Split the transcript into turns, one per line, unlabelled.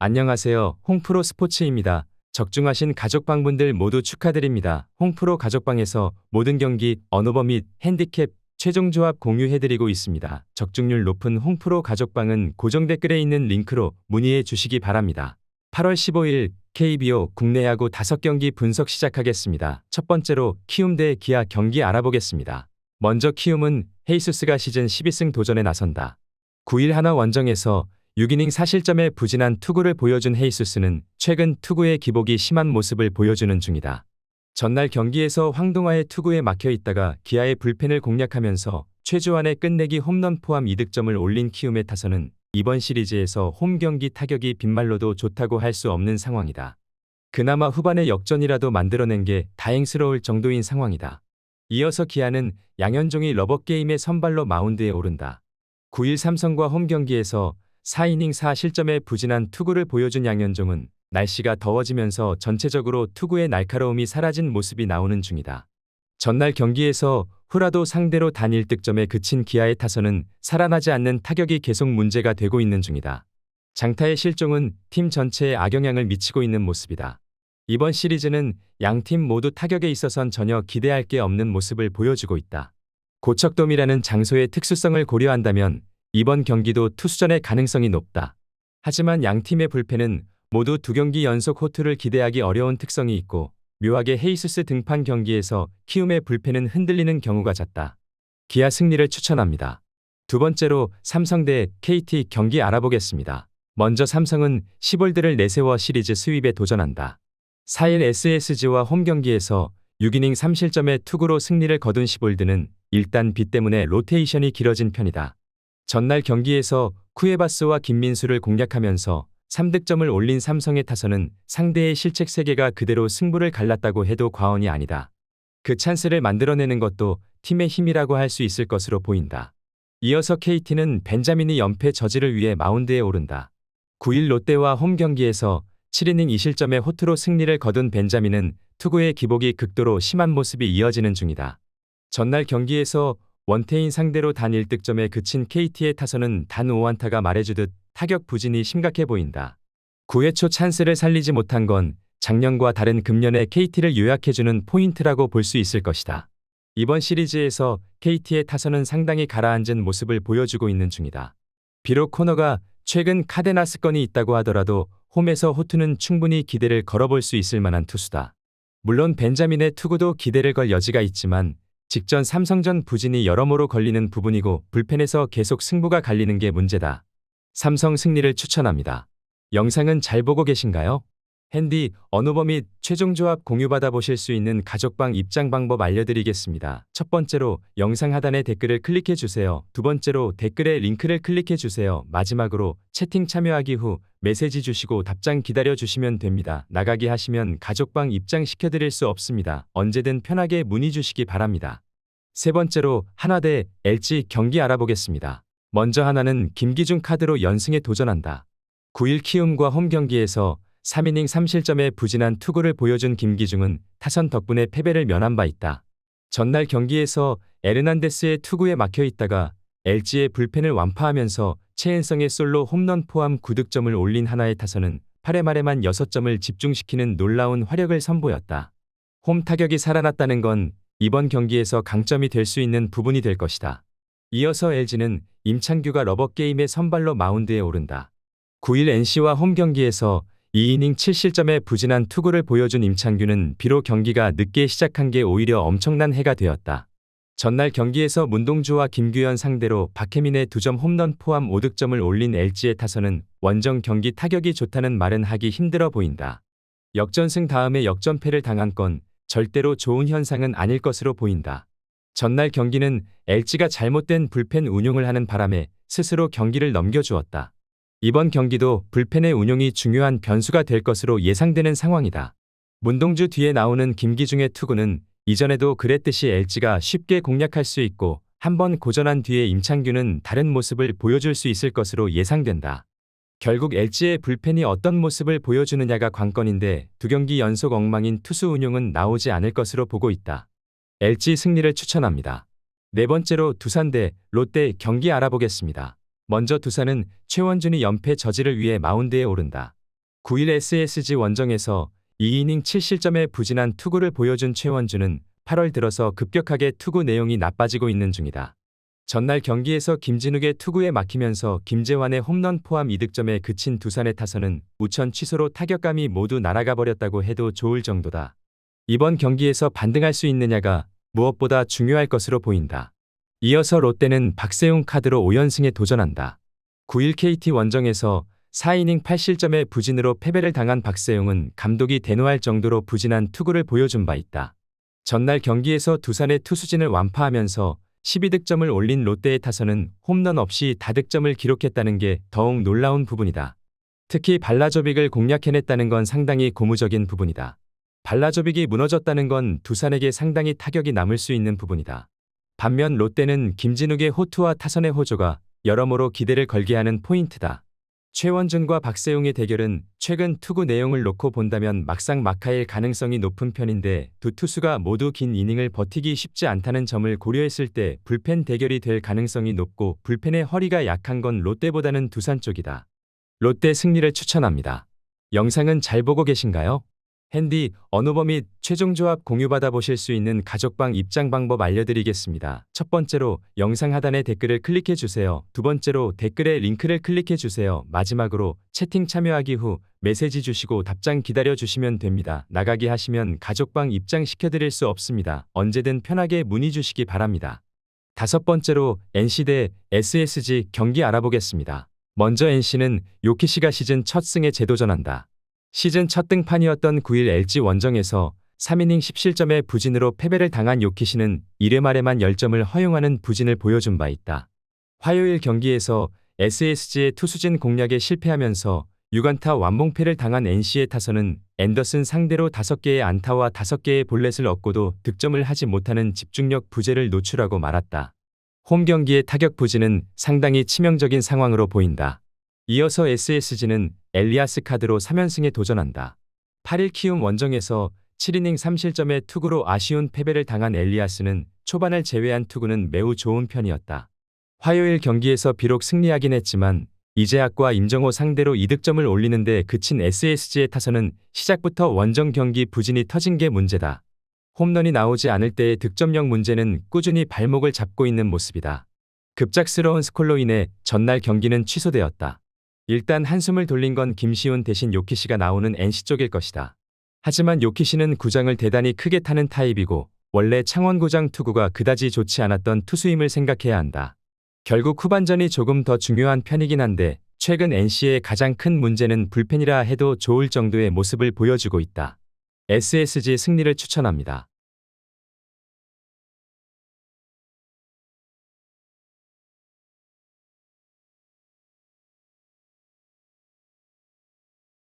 안녕하세요. 홍프로 스포츠입니다. 적중하신 가족방분들 모두 축하드립니다. 홍프로 가족방에서 모든 경기, 언오버 및 핸디캡, 최종 조합 공유해드리고 있습니다. 적중률 높은 홍프로 가족방은 고정 댓글에 있는 링크로 문의해 주시기 바랍니다. 8월 15일 KBO 국내 야구 5경기 분석 시작하겠습니다. 첫 번째로 키움 대 기아 경기 알아보겠습니다. 먼저 키움은 헤이수스가 시즌 12승 도전에 나선다. 9일 하나 원정에서 6이닝 4실점의 부진한 투구를 보여준 헤이수스는 최근 투구의 기복이 심한 모습을 보여주는 중이다. 전날 경기에서 황동화의 투구에 막혀 있다가 기아의 불펜을 공략하면서 최주환의 끝내기 홈런 포함 2득점을 올린 키움의 타선은 이번 시리즈에서 홈 경기 타격이 빈말로도 좋다고 할 수 없는 상황이다. 그나마 후반에 역전이라도 만들어낸 게 다행스러울 정도인 상황이다. 이어서 기아는 양현종이 러버게임의 선발로 마운드에 오른다. 9일 삼성과 홈 경기에서 4이닝 4실점의 부진한 투구를 보여준 양현종은 날씨가 더워지면서 전체적으로 투구의 날카로움이 사라진 모습이 나오는 중이다. 전날 경기에서 후라도 상대로 단 1득점에 그친 기아의 타선은 살아나지 않는 타격이 계속 문제가 되고 있는 중이다. 장타의 실종은 팀 전체에 악영향을 미치고 있는 모습이다. 이번 시리즈는 양팀 모두 타격에 있어선 전혀 기대할 게 없는 모습을 보여주고 있다. 고척돔이라는 장소의 특수성을 고려한다면 이번 경기도 투수전의 가능성이 높다. 하지만 양팀의 불펜은 모두 2경기 연속 호투를 기대하기 어려운 특성이 있고 묘하게 헤이수스 등판 경기에서 키움의 불펜은 흔들리는 경우가 잦다. 기아 승리를 추천합니다. 두 번째로 삼성 대 KT 경기 알아보겠습니다. 먼저 삼성은 시볼드를 내세워 시리즈 스윕에 도전한다. 4일 SSG와 홈 경기에서 6이닝 3실점의 투구로 승리를 거둔 시볼드는 일단 비 때문에 로테이션이 길어진 편이다. 전날 경기에서 쿠에바스와 김민수를 공략하면서 3득점을 올린 삼성의 타선은 상대의 실책 3개가 그대로 승부를 갈랐다고 해도 과언이 아니다. 그 찬스를 만들어내는 것도 팀의 힘이라고 할 수 있을 것으로 보인다. 이어서 KT는 벤자민이 연패 저지를 위해 마운드에 오른다. 9일 롯데와 홈 경기에서 7이닝 2실점의 호투로 승리를 거둔 벤자민은 투구의 기복이 극도로 심한 모습이 이어지는 중이다. 전날 경기에서 원태인 상대로 단 1득점에 그친 KT의 타선은 단 5안타가 말해주듯 타격 부진이 심각해 보인다. 9회 초 찬스를 살리지 못한 건 작년과 다른 금년의 KT를 요약해주는 포인트라고 볼 수 있을 것이다. 이번 시리즈에서 KT의 타선은 상당히 가라앉은 모습을 보여주고 있는 중이다. 비록 코너가 최근 카데나스 건이 있다고 하더라도 홈에서 호투는 충분히 기대를 걸어볼 수 있을 만한 투수다. 물론 벤자민의 투구도 기대를 걸 여지가 있지만 직전 삼성전 부진이 여러모로 걸리는 부분이고 불펜에서 계속 승부가 갈리는 게 문제다. 삼성 승리를 추천합니다. 영상은 잘 보고 계신가요? 핸디, 언오버 및 최종 조합 공유받아 보실 수 있는 가족방 입장 방법 알려드리겠습니다. 첫 번째로 영상 하단에 댓글을 클릭해 주세요. 두 번째로 댓글에 링크를 클릭해 주세요. 마지막으로 채팅 참여하기 후 메시지 주시고 답장 기다려 주시면 됩니다. 나가기 하시면 가족방 입장 시켜드릴 수 없습니다. 언제든 편하게 문의 주시기 바랍니다. 세 번째로 하나 대 LG 경기 알아보겠습니다. 먼저 하나는 김기중 카드로 연승에 도전한다. 9일 키움과 홈 경기에서 3이닝 3실점의 부진한 투구를 보여준 김기중은 타선 덕분에 패배를 면한 바 있다. 전날 경기에서 에르난데스의 투구에 막혀 있다가 LG의 불펜을 완파하면서 최은성의 솔로 홈런 포함 9득점을 올린 하나의 타선은 8회 말에만 6점을 집중시키는 놀라운 화력을 선보였다. 홈 타격이 살아났다는 건 이번 경기에서 강점이 될 수 있는 부분이 될 것이다. 이어서 LG는 임창규가 러버게임의 선발로 마운드에 오른다. 9일 NC와 홈 경기에서 2이닝 7실점의 부진한 투구를 보여준 임창규는 비록 경기가 늦게 시작한 게 오히려 엄청난 해가 되었다. 전날 경기에서 문동주와 김규현 상대로 박혜민의 2점 홈런 포함 5득점을 올린 LG의 타선은 원정 경기 타격이 좋다는 말은 하기 힘들어 보인다. 역전승 다음에 역전패를 당한 건 절대로 좋은 현상은 아닐 것으로 보인다. 전날 경기는 LG가 잘못된 불펜 운용을 하는 바람에 스스로 경기를 넘겨주었다. 이번 경기도 불펜의 운용이 중요한 변수가 될 것으로 예상되는 상황이다. 문동주 뒤에 나오는 김기중의 투구는 이전에도 그랬듯이 LG가 쉽게 공략할 수 있고 한번 고전한 뒤에 임창규는 다른 모습을 보여줄 수 있을 것으로 예상된다. 결국 LG의 불펜이 어떤 모습을 보여주느냐가 관건인데 2경기 연속 엉망인 투수 운용은 나오지 않을 것으로 보고 있다. LG 승리를 추천합니다. 네 번째로 두산 대 롯데 경기 알아보겠습니다. 먼저 두산은 최원준이 연패 저지를 위해 마운드에 오른다. 9일 SSG 원정에서 2이닝 7실점의 부진한 투구를 보여준 최원준은 8월 들어서 급격하게 투구 내용이 나빠지고 있는 중이다. 전날 경기에서 김진욱의 투구에 막히면서 김재환의 홈런 포함 2득점에 그친 두산의 타선은 우천 취소로 타격감이 모두 날아가 버렸다고 해도 좋을 정도다. 이번 경기에서 반등할 수 있느냐가 무엇보다 중요할 것으로 보인다. 이어서 롯데는 박세웅 카드로 5연승에 도전한다. 9일 KT 원정에서 4이닝 8실점의 부진으로 패배를 당한 박세웅은 감독이 대노할 정도로 부진한 투구를 보여준 바 있다. 전날 경기에서 두산의 투수진을 완파하면서 12득점을 올린 롯데의 타선은 홈런 없이 다득점을 기록했다는 게 더욱 놀라운 부분이다. 특히 발라조빅을 공략해냈다는 건 상당히 고무적인 부분이다. 발라조빅이 무너졌다는 건 두산에게 상당히 타격이 남을 수 있는 부분이다. 반면 롯데는 김진욱의 호투와 타선의 호조가 여러모로 기대를 걸게 하는 포인트다. 최원준과 박세웅의 대결은 최근 투구 내용을 놓고 본다면 막상막하일 가능성이 높은 편인데 두 투수가 모두 긴 이닝을 버티기 쉽지 않다는 점을 고려했을 때 불펜 대결이 될 가능성이 높고 불펜의 허리가 약한 건 롯데보다는 두산 쪽이다. 롯데 승리를 추천합니다. 영상은 잘 보고 계신가요? 핸디, 언어버 및 최종 조합 공유받아 보실 수 있는 가족방 입장 방법 알려드리겠습니다. 첫 번째로 영상 하단에 댓글을 클릭해 주세요. 두 번째로 댓글에 링크를 클릭해 주세요. 마지막으로 채팅 참여하기 후 메시지 주시고 답장 기다려 주시면 됩니다. 나가기 하시면 가족방 입장 시켜드릴 수 없습니다. 언제든 편하게 문의 주시기 바랍니다. 다섯 번째로 NC 대 SSG 경기 알아보겠습니다. 먼저 NC는 요키시가 시즌 첫 승에 재도전한다. 시즌 첫 등판이었던 9일 LG 원정에서 3이닝 10실점의 부진으로 패배를 당한 요키시는 1회 말에만 10점을 허용하는 부진을 보여준 바 있다. 화요일 경기에서 SSG의 투수진 공략에 실패하면서 6안타 완봉패를 당한 NC의 타선은 앤더슨 상대로 5개의 안타와 5개의 볼넷을 얻고도 득점을 하지 못하는 집중력 부재를 노출하고 말았다. 홈 경기의 타격 부진은 상당히 치명적인 상황으로 보인다. 이어서 SSG는 엘리아스 카드로 3연승에 도전한다. 8일 키움 원정에서 7이닝 3실점의 투구로 아쉬운 패배를 당한 엘리아스는 초반을 제외한 투구는 매우 좋은 편이었다. 화요일 경기에서 비록 승리하긴 했지만 이재학과 임정호 상대로 2득점을 올리는데 그친 SSG의 타선은 시작부터 원정 경기 부진이 터진 게 문제다. 홈런이 나오지 않을 때의 득점력 문제는 꾸준히 발목을 잡고 있는 모습이다. 급작스러운 스콜로 인해 전날 경기는 취소되었다. 일단 한숨을 돌린 건 김시훈 대신 요키시가 나오는 NC 쪽일 것이다. 하지만 요키시는 구장을 대단히 크게 타는 타입이고 원래 창원구장 투구가 그다지 좋지 않았던 투수임을 생각해야 한다. 결국 후반전이 조금 더 중요한 편이긴 한데 최근 NC의 가장 큰 문제는 불펜이라 해도 좋을 정도의 모습을 보여주고 있다. SSG 승리를 추천합니다.